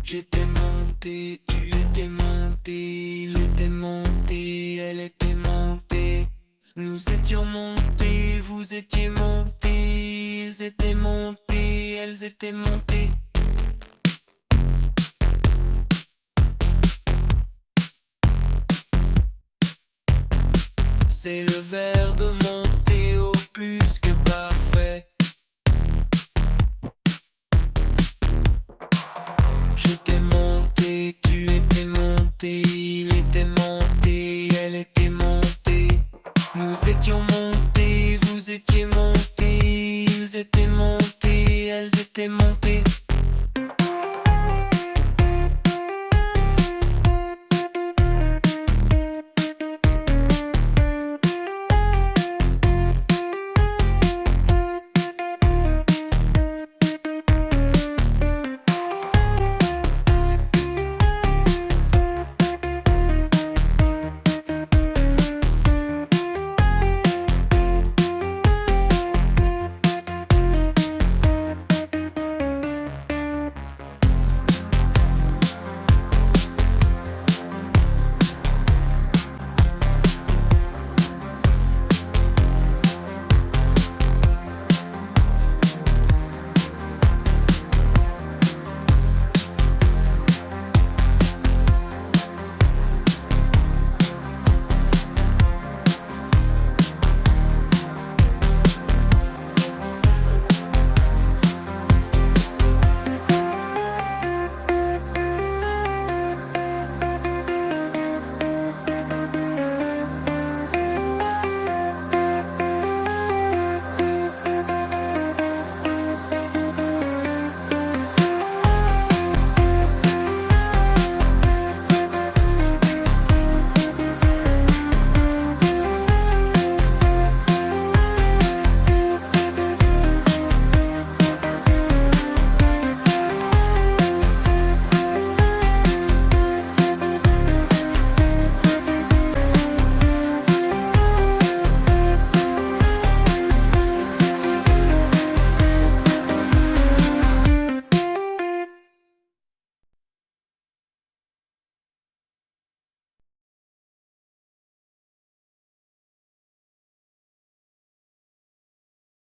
J'étais monté, tu étais monté, il était monté, elle était montée. Nous étions montés, vous étiez montés, ils étaient montés, elles étaient montées. C'est le verbe monter au plus que parfait. J'étais monté, tu étais monté, il était monté, elle était montée. Nous étions montés, vous étiez montés, ils étaient montés, elles étaient montées.